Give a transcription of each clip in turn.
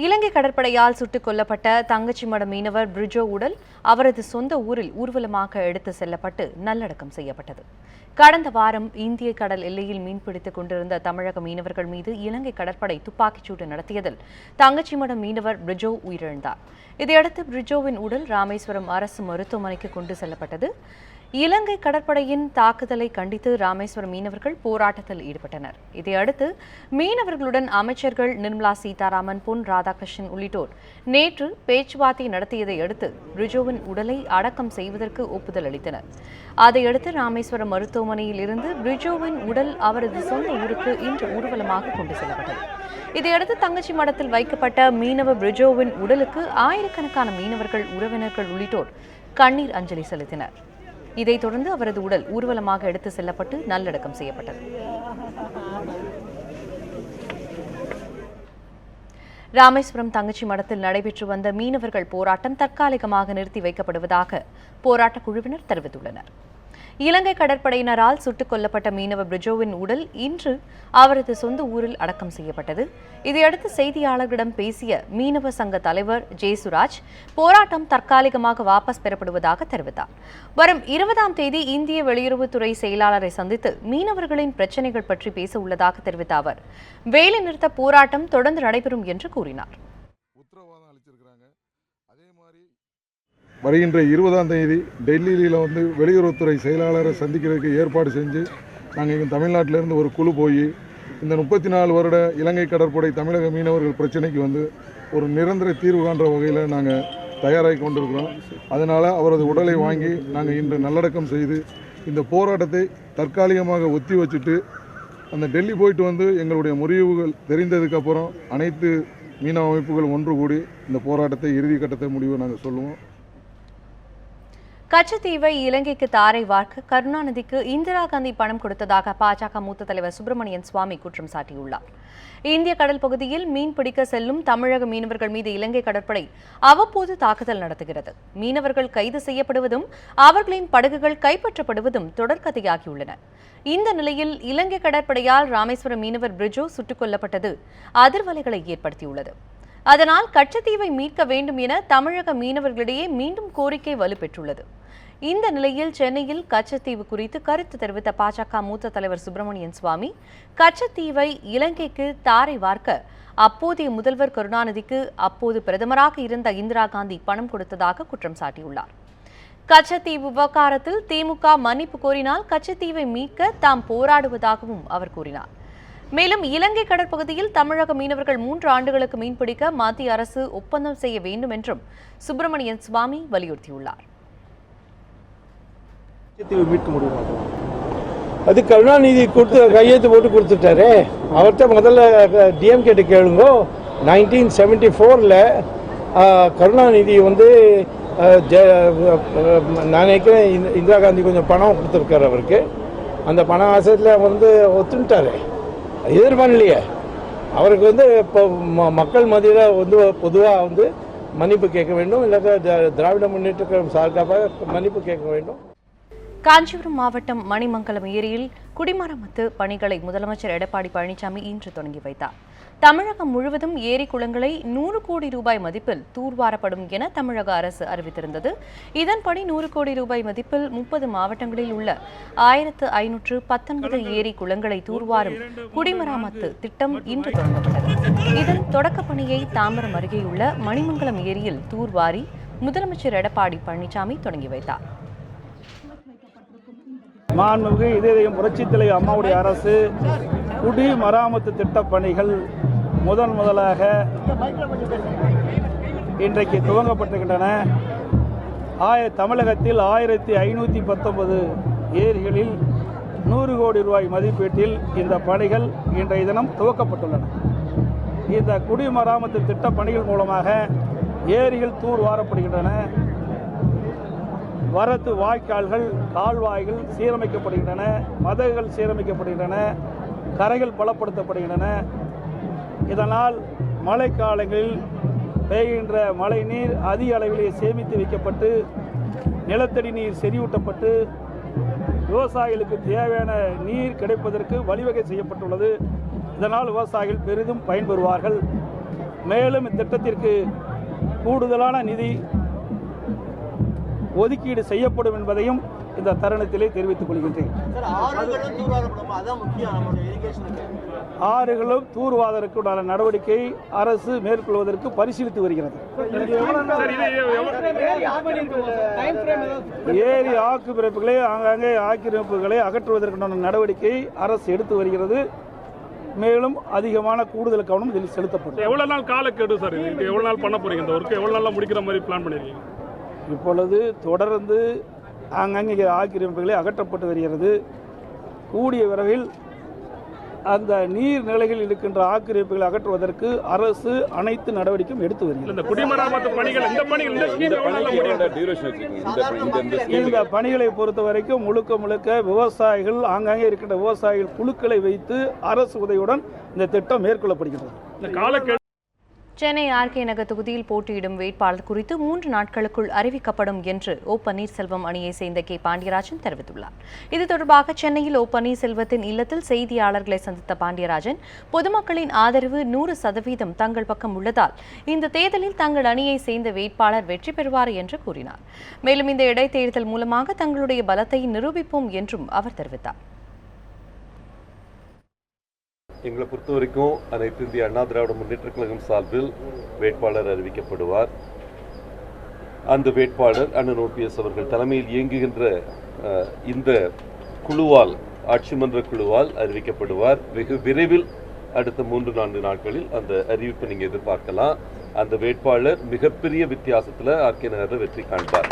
இலங்கை கடற்படையால் சுட்டுக் கொல்லப்பட்ட தங்கச்சிமடம் மீனவர் பிரிஜோ உடல் அவரது சொந்த ஊரில் ஊர்வலமாக எடுத்து செல்லப்பட்டு நல்லடக்கம் செய்யப்பட்டது. கடந்த வாரம் இந்திய கடல் எல்லையில் மீன்பிடித்துக் கொண்டிருந்த தமிழக மீனவர்கள் மீது இலங்கை கடற்படை துப்பாக்கிச்சூடு நடத்தியதில் தங்கச்சிமடம் மீனவர் பிரிஜோ உயிரிழந்தார். இதையடுத்து பிரிஜோவின் உடல் ராமேஸ்வரம் அரசு மருத்துவமனைக்கு கொண்டு செல்லப்பட்டது. இலங்கை கடற்படையின் தாக்குதலை கண்டித்து ராமேஸ்வரம் மீனவர்கள் போராட்டத்தில் ஈடுபட்டனர். இதையடுத்து மீனவர்களுடன் அமைச்சர்கள் நிர்மலா சீதாராமன், பொன் ராதாகிருஷ்ணன் உள்ளிட்டோர் நேற்று பேச்சுவார்த்தை நடத்தியதை அடுத்து பிரிஜோவின் உடலை அடக்கம் செய்வதற்கு ஒப்புதல் அளித்தனர். அதையடுத்து ராமேஸ்வரம் மருத்துவமனையில் இருந்து பிரிஜோவின் உடல் அவரது சொந்த ஊருக்கு இன்று ஊர்வலமாக கொண்டு செல்லப்பட்டது. இதையடுத்து தங்கச்சி மடத்தில் வைக்கப்பட்ட மீனவ பிரிஜோவின் உடலுக்கு ஆயிரக்கணக்கான மீனவர்கள், உறவினர்கள் உள்ளிட்டோர் கண்ணீர் அஞ்சலி செலுத்தினர். இதைத் தொடர்ந்து அவரது உடல் ஊர்வலமாக எடுத்து செல்லப்பட்டு நல்லடக்கம் செய்யப்பட்டது. ராமேஸ்வரம் தங்கச்சி மடத்தில் நடைபெற்று வந்த மீனவர்கள் போராட்டம் தற்காலிகமாக நிறுத்தி வைக்கப்படுவதாக போராட்டக் குழுவினர் தெரிவித்துள்ளனர். இலங்கை கடற்படையினரால் சுட்டுக் கொல்லப்பட்ட மீனவ பிரிஜோவின் உடல் இன்று அவரது சொந்த ஊரில் அடக்கம் செய்யப்பட்டது. இதையடுத்து செய்தியாளர்களிடம் பேசிய மீனவ சங்க தலைவர் ஜெயசுராஜ், போராட்டம் தற்காலிகமாக வாபஸ் பெறப்படுவதாக தெரிவித்தார். வரும் 20ஆம் தேதி இந்திய வெளியுறவுத்துறை செயலாளரை சந்தித்து மீனவர்களின் பிரச்சினைகள் பற்றி பேச உள்ளதாக தெரிவித்த அவர், வேலைநிறுத்த போராட்டம் தொடர்ந்து நடைபெறும் என்று கூறினார். வருகின்ற 20ஆம் தேதி டெல்லியில் வெளியுறவுத்துறை செயலாளரை சந்திக்கிறதுக்கு ஏற்பாடு செஞ்சு நாங்கள் இங்கே தமிழ்நாட்டிலேருந்து ஒரு குழு போய் இந்த 34 வருட இலங்கை கடற்படை தமிழக மீனவர்கள் பிரச்சனைக்கு ஒரு நிரந்தர தீர்வு காண்ற வகையில் நாங்கள் தயாராகி கொண்டிருக்கிறோம். அதனால் அவரது உடலை வாங்கி நாங்கள் இன்று நல்லடக்கம் செய்து இந்த போராட்டத்தை தற்காலிகமாக ஒத்தி வச்சுட்டு அந்த டெல்லி போயிட்டு எங்களுடைய முறிவுகள் தெரிந்ததுக்கப்புறம் அனைத்து மீனவ அமைப்புகள் ஒன்று கூடி இந்த போராட்டத்தை இறுதி கட்டத்தை முடிவு நாங்கள் சொல்லுவோம். கச்சத்தீவை இலங்கைக்கு தாரை வார்க்க கருணாநிதிக்கு இந்திரா காந்தி பணம் கொடுத்ததாக பாஜக மூத்த தலைவர் சுப்பிரமணியன் சுவாமி குற்றம் சாட்டியுள்ளார். இந்திய கடல் பகுதியில் மீன் பிடிக்க செல்லும் தமிழக மீனவர்கள் மீது இலங்கை கடற்படை அவ்வப்போது தாக்குதல் நடத்துகிறது. மீனவர்கள் கைது செய்யப்படுவதும் அவர்களின் படகுகள் கைப்பற்றப்படுவதும் தொடர்கதையாகியுள்ளன. இந்த நிலையில் இலங்கை கடற்படையால் ராமேஸ்வரம் மீனவர் பிரிஜோ சுட்டுக் கொல்லப்பட்டது அதிர்வலைகளை ஏற்படுத்தியுள்ளது. அதனால் கச்சத்தீவை மீட்க வேண்டும் என தமிழக மீனவர்களிடையே மீண்டும் கோரிக்கை வலுப்பெற்றுள்ளது. இந்த நிலையில் சென்னையில் கச்சத்தீவு குறித்து கருத்து தெரிவித்த பாஜக மூத்த தலைவர் சுப்பிரமணியன் சுவாமி, கச்சத்தீவை இலங்கைக்கு தாரை வார்க்க அப்போதைய முதல்வர் கருணாநிதிக்கு அப்போது பிரதமராக இருந்த இந்திரா காந்தி பணம் கொடுத்ததாக குற்றம் சாட்டியுள்ளார். கச்சத்தீவு விவகாரத்தில் திமுக மன்னிப்பு கோரினால் கச்சத்தீவை மீட்க தாம் போராடுவதாகவும் அவர் கூறினார். மேலும் இலங்கை கடற்பகுதியில் தமிழக மீனவர்கள் 3 ஆண்டுகளுக்கு மீன்பிடிக்க மத்திய அரசு ஒப்பந்தம் செய்ய வேண்டும் என்றும் சுப்பிரமணியன் சுவாமி வலியுறுத்தியுள்ளார். அது கருணாநிதி கொடுத்து கையெழுத்து போட்டு கொடுத்துட்டாரு. அவர்கிட்ட முதல்ல டிஎம்கே கேளுங்க. 1974 கருணாநிதி நான் நினைக்கிறேன் இந்திரா காந்தி கொஞ்சம் பணம் கொடுத்துருக்காரு. அவருக்கு அந்த பண ஆசையில் ஒத்துட்டாரு. எதிர்பார்க்கலையே. அவருக்கு இப்போ மக்கள் மத்தியில் பொதுவாக மன்னிப்பு கேட்க வேண்டும், இல்லாத திராவிட முன்னேற்ற கழகம் சார்பாக மன்னிப்பு கேட்க வேண்டும். காஞ்சிபுரம் மாவட்டம் மணிமங்கலம் ஏரியில் குடிமராமத்து பணிகளை முதலமைச்சர் எடப்பாடி பழனிசாமி இன்று தொடங்கி வைத்தார். தமிழகம் முழுவதும் ஏரி குளங்களை 100 கோடி ரூபாய் மதிப்பில் தூர்வாரப்படும் என தமிழக அரசு அறிவித்திருந்தது. இதன்படி 100 கோடி ரூபாய் மதிப்பில் 30 மாவட்டங்களில் உள்ள 1519 ஏரி குளங்களை தூர்வாரும் குடிமராமத்து திட்டம் இன்று தொடங்கப்பட்டது. இதன் தொடக்கப் பணியை தாம்பரம் அருகேயுள்ள மணிமங்கலம் ஏரியில் தூர்வாரி முதலமைச்சர் எடப்பாடி பழனிசாமி தொடங்கி வைத்தார். மாண்புமிகு இதயம் புரட்சித் தலைவர் அம்மாவுடைய அரசு குடிமராமத்து திட்டப் பணிகள் முதலாக இன்றைக்கு துவங்கப்பட்டிருக்கின்றன. தமிழகத்தில் 1519 ஏரிகளில் 100 கோடி ரூபாய் மதிப்பீட்டில் இந்த பணிகள் இன்றைய தினம் துவக்கப்பட்டுள்ளன. இந்த குடிமராமத்து திட்டப் பணிகள் மூலமாக ஏரிகள் தூர்வாரப்படுகின்றன. வரத்து வாய்க்கால்கள், கால்வாய்கள் சீரமைக்கப்படுகின்றன, மதகுகள் சீரமைக்கப்படுகின்றன, கரைகள் பலப்படுத்தப்படுகின்றன. இதனால் மழைக்காலங்களில் பெய்கின்ற மழை நீர் அதிக அளவிலே சேமித்து வைக்கப்பட்டு நிலத்தடி நீர் செறிவூட்டப்பட்டு விவசாயிகளுக்கு தேவையான நீர் கிடைப்பதற்கு வழிவகை செய்யப்பட்டுள்ளது. இதனால் விவசாயிகள் பெரிதும் பயன்பெறுவார்கள். மேலும் இத்திட்டத்திற்கு கூடுதலான நிதி ஒதுக்கீடு செய்யப்படும் என்பதையும் இந்த தருணத்திலே தெரிவித்துக் கொள்கின்றேன். ஆறுகளும் தூர்வாதற்குண்டான நடவடிக்கை அரசு மேற்கொள்வதற்கு பரிசீலித்து வருகிறது. ஏரி ஆக்கிரமிப்புகளை ஆங்காங்கே ஆக்கிரமிப்புகளை அகற்றுவதற்குண்டான நடவடிக்கை அரசு எடுத்து வருகிறது. மேலும் அதிகமான கூடுதல் கவனம் இதில் செலுத்தப்படும். எவ்வளவு நாள் காலக்கெடு சார்? எவ்வளவு நாள் பண்ண போறீங்க? இந்த ஒர்க் எவ்வளவு நாள் முடிக்கிற மாதிரி பிளான் பண்ணிருக்கீங்க? இப்பொழுது தொடர்ந்து ஆங்காங்கே ஆக்கிரமிப்புகளை அகற்றப்பட்டு வருகிறது. கூடிய விரைவில் அந்த நீர்நிலைகளில் இருக்கின்ற ஆக்கிரமிப்புகளை அகற்றுவதற்கு அரசு அனைத்து நடவடிக்கையும் எடுத்து வருகிறது. இந்த குடிமராமத்து பணிகள் இந்த பணிகளை பொறுத்த வரைக்கும் முழுக்க விவசாயிகள் ஆங்காங்கே இருக்கின்ற விவசாயிகள் குழுக்களை வைத்து அரசு உதவியுடன் இந்த திட்டம் மேற்கொள்ளப்படுகிறது. இந்த காலக்கெடு சென்னை ஆர்கே நகர் தொகுதியில் போட்டியிடும் வேட்பாளர் குறித்து 3 நாட்களுக்குள் அறிவிக்கப்படும் என்று ஓ பன்னீர்செல்வம் அணியை சேர்ந்த கே பாண்டியராஜன் தெரிவித்துள்ளார். இது தொடர்பாக சென்னையில் ஓ பன்னீர்செல்வத்தின் இல்லத்தில் செய்தியாளர்களை சந்தித்த பாண்டியராஜன், பொதுமக்களின் ஆதரவு 100% தங்கள் பக்கம் உள்ளதால் இந்த தேர்தலில் தங்கள் அணியை சேர்ந்த வேட்பாளர் வெற்றி பெறுவார் என்று கூறினார். மேலும் இந்த இடைத்தேர்தல் மூலமாக தங்களுடைய பலத்தை நிரூபிப்போம் என்றும் அவர் தெரிவித்தார். எங்களை பொறுத்த வரைக்கும் அனைத்து இந்திய அண்ணா திராவிட முன்னேற்ற கழகம் சார்பில் வேட்பாளர் அறிவிக்கப்படுவார். அந்த வேட்பாளர் அண்ணன் OPS அவர்கள் தலைமையில் இயங்குகின்ற இந்த குழுவால், ஆட்சி மன்ற குழுவால் அறிவிக்கப்படுவார். வெகு விரைவில் அடுத்த 3-4 நாட்களில் அந்த அறிவிப்பை நீங்கள் எதிர்பார்க்கலாம். அந்த வேட்பாளர் மிகப்பெரிய வித்தியாசத்தில் ஆர்கே நகரில் வெற்றி காண்பார்.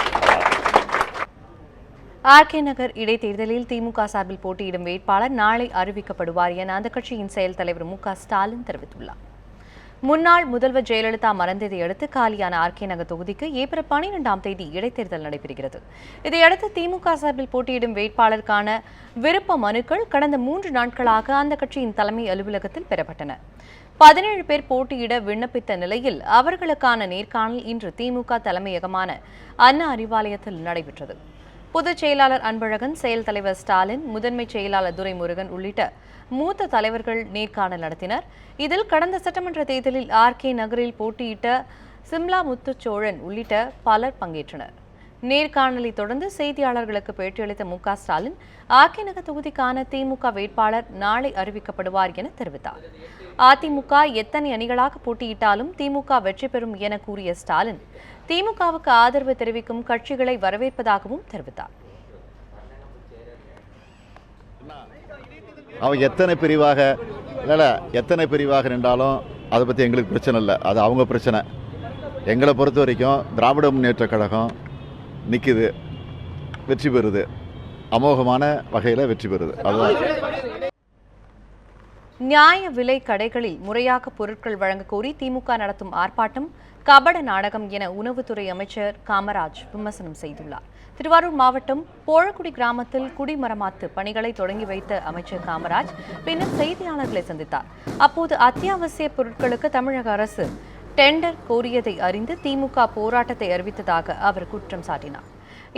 ஆர்கே நகர் இடைத்தேர்தலில் திமுக சார்பில் போட்டியிடும் வேட்பாளர் நாளை அறிவிக்கப்படுவார் என அந்த கட்சியின் செயல் தலைவர் மு.க. ஸ்டாலின் தெரிவித்துள்ளார். முன்னாள் முதல்வர் ஜெயலலிதா மறைந்ததை அடுத்து காலியான ஆர்கே நகர் தொகுதிக்கு ஏப்ரல் 12ஆம் தேதி இடைத்தேர்தல் நடைபெறுகிறது. இதையடுத்து திமுக சார்பில் போட்டியிடும் வேட்பாளருக்கான விருப்ப மனுக்கள் கடந்த 3 நாட்களாக அந்த கட்சியின் தலைமை அலுவலகத்தில் பெறப்பட்டன. 17 பேர் போட்டியிட விண்ணப்பித்த நிலையில் அவர்களுக்கான நேர்காணல் இன்று திமுக தலைமையகமான அண்ணா அறிவாலயத்தில் நடைபெற்றது. பொதுச் செயலாளர் அன்பழகன், செயல் தலைவர் ஸ்டாலின், முதன்மை செயலாளர் துரைமுருகன் உள்ளிட்ட மூத்த தலைவர்கள் நேர்காணல் நடத்தினர். இதில் கடந்த சட்டமன்ற தேர்தலில் ஆர்கே நகரில் போட்டியிட்ட சிம்லா முத்துச்சோழன் உள்ளிட்ட பலர் பங்கேற்றனர். நேர்காணலை தொடர்ந்து செய்தியாளர்களுக்கு பேட்டியளித்த மு.க. ஸ்டாலின், ஆர்கே நகர் தொகுதிக்கான திமுக வேட்பாளர் நாளை அறிவிக்கப்படுவார் என தெரிவித்தார். அதிமுக எத்தனை அணிகளாக போட்டியிட்டாலும் திமுக வெற்றி பெறும் என கூறிய ஸ்டாலின், திமுகவுக்கு ஆதரவு தெரிவிக்கும் கட்சிகளை வரவேற்பதாகவும் தெரிவித்தார். அவங்க எத்தனை பிரிவாக நின்றாலும் அதை பற்றி எங்களுக்கு பிரச்சனை இல்லை, அது அவங்க பிரச்சனை. எங்களை பொறுத்த வரைக்கும் திராவிட முன்னேற்ற கழகம் நிற்குது, வெற்றி பெறுது, அமோகமான வகையில் வெற்றி பெறுது. அதுதான். நியாய விலை கடைகளில் முறையாக பொருட்கள் வழங்க கோரி திமுக நடத்தும் ஆர்ப்பாட்டம் கபட நாடகம் என உணவுத்துறை அமைச்சர் காமராஜ் விமர்சனம் செய்துள்ளார். திருவாரூர் மாவட்டம் போழக்குடி கிராமத்தில் குடிமரமாத்து பணிகளை தொடங்கி வைத்த அமைச்சர் காமராஜ் பின்னர் செய்தியாளர்களை சந்தித்தார். அப்போது அத்தியாவசிய பொருட்களுக்கு தமிழக அரசு டெண்டர் கோரியதை அறிந்து திமுக போராட்டத்தை அறிவித்ததாக அவர் குற்றம் சாட்டினார்.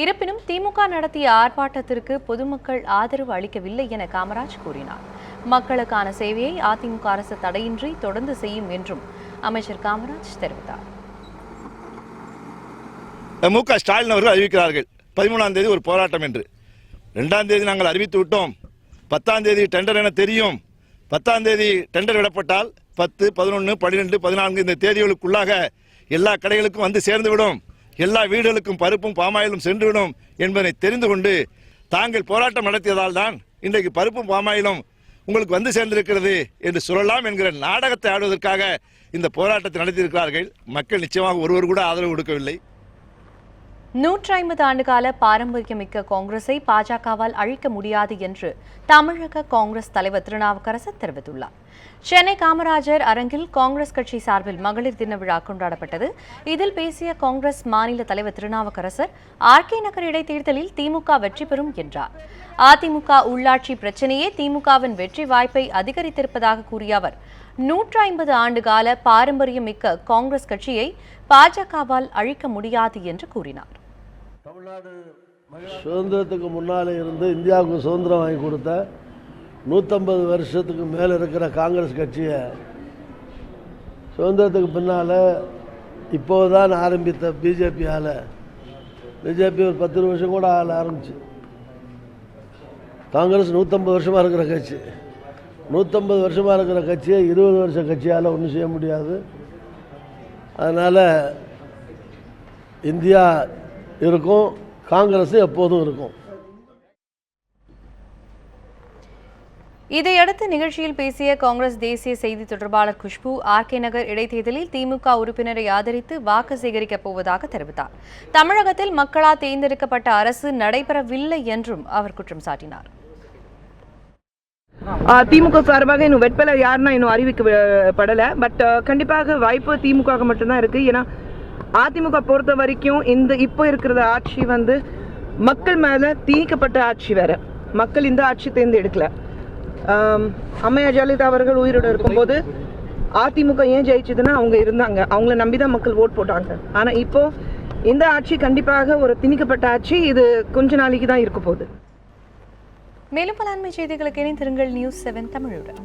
இருப்பினும் திமுக நடத்திய ஆர்ப்பாட்டத்திற்கு பொதுமக்கள் ஆதரவு அளிக்கவில்லை என காமராஜ் கூறினார். மக்களுக்கான சேவையை அதிமுக அரசு தடையின்றி தொடர்ந்து செய்யும் என்றும் அமைச்சர் காமராஜ் தெரிவித்தார். மு.க. ஸ்டாலின் அவர்கள் அறிவிக்கிறார்கள் 13ஆம் தேதி ஒரு போராட்டம் என்று. 2ஆம் தேதி நாங்கள் அறிவித்து விட்டோம். 10ஆம் தேதி டெண்டர் என தெரியும். 10ஆம் தேதி டெண்டர் விடப்பட்டால் 10, 11, 12, 14 இந்த தேதிகளுக்குள்ளாக எல்லா கடைகளுக்கும் வந்து சேர்ந்துவிடும், எல்லா வீடுகளுக்கும் பருப்பும் பாமாயிலும் சென்றுவிடும் என்பதை தெரிந்து கொண்டு தாங்கள் போராட்டம் நடத்தியதால் தான் இன்றைக்கு பருப்பும் பாமாயிலும் உங்களுக்கு வந்து சேர்ந்திருக்கிறது என்று சொல்லலாம் என்கிற நாடகத்தை ஆடுவதற்காக இந்த போராட்டத்தை நடத்தியிருக்கிறார்கள். மக்கள் நிச்சயமாக ஒருவர் கூட ஆதரவு கொடுக்கவில்லை. 150 ஆண்டுகால பாரம்பரியமிக்க காங்கிரஸை பாஜகவால் அழிக்க முடியாது என்று தமிழக காங்கிரஸ் தலைவர் திருநாவுக்கரசர் தெரிவித்துள்ளார். சென்னை காமராஜர் அரங்கில் காங்கிரஸ் கட்சி சார்பில் மகளிர் தின விழா கொண்டாடப்பட்டது. இதில் பேசிய காங்கிரஸ் மாநில தலைவர் திருநாவுக்கரசர், ஆர்கே நகர் இடைத்தேர்தலில் திமுக வெற்றி பெறும் என்றார். அதிமுக உள்ளாட்சி பிரச்சனையே திமுகவின் வெற்றி வாய்ப்பை அதிகரித்திருப்பதாக கூறிய அவர், 150 ஆண்டுகால பாரம்பரியமிக்க காங்கிரஸ் கட்சியை பாஜகவால் அழிக்க முடியாது என்று கூறினார். தமிழ்நாடு சுதந்திரத்துக்கு முன்னாலே இருந்து இந்தியாவுக்கு சுதந்திரம் வாங்கி கொடுத்த 150 வருஷத்துக்கு மேலே இருக்கிற காங்கிரஸ் கட்சியை சுதந்திரத்துக்கு பின்னால் இப்போதான் ஆரம்பித்த பிஜேபி ஒரு 10 வருஷம் கூட ஆரம்பிச்சு. காங்கிரஸ் 150 வருஷமாக இருக்கிற கட்சி. 150 வருஷமாக இருக்கிற கட்சியை 20 வருஷ கட்சியால் ஒன்றும் செய்ய முடியாது. அதனால் இந்தியா இருக்கும், காங்கிரஸ் எப்போதும் இருக்கும். இதையடுத்து நிகழ்ச்சியில் பேசிய காங்கிரஸ் தேசிய செய்தி தொடர்பாளர் குஷ்பு, ஆர்கே நகர் இடைத்தேர்தலில் திமுக உறுப்பினரை ஆதரித்து வாக்கு சேகரிக்கப் போவதாக தெரிவித்தார். தமிழகத்தில் மக்களால் தேர்ந்தெடுக்கப்பட்ட அரசு நடைபெறவில்லை என்றும் அவர் குற்றம் சாட்டினார். திமுக சார்பாக இன்னும் வேட்பாளர் யாருன்னா இன்னும் அறிவிக்கப்படலை. பட் கண்டிப்பாக வாய்ப்பு திமுக மட்டும்தான் இருக்கு. ஏன்னா அதிமுக பொறுத்த வரைக்கும் இப்போ இருக்கிற ஆட்சி மக்கள் மேல திணிக்கப்பட்ட ஆட்சி வேற. மக்கள் இந்த ஆட்சி தேர்ந்தெடுக்கல. அம்மையா ஜெயலலிதா அவர்கள் உயிரோடு இருக்கும்போது அதிமுக ஏன் ஜெயிச்சதுன்னா அவங்க இருந்தாங்க, அவங்கள நம்பிதான் மக்கள் ஓட் போட்டாங்க. ஆனா இப்போ இந்த ஆட்சி கண்டிப்பாக ஒரு திணிக்கப்பட்ட ஆட்சி. இது கொஞ்ச நாளைக்கு தான் இருக்க போகுது. மேலும் பல அண்மை செய்திகளுக்கு இணைந்திருங்கள் நியூஸ் 7 தமிழுடன்.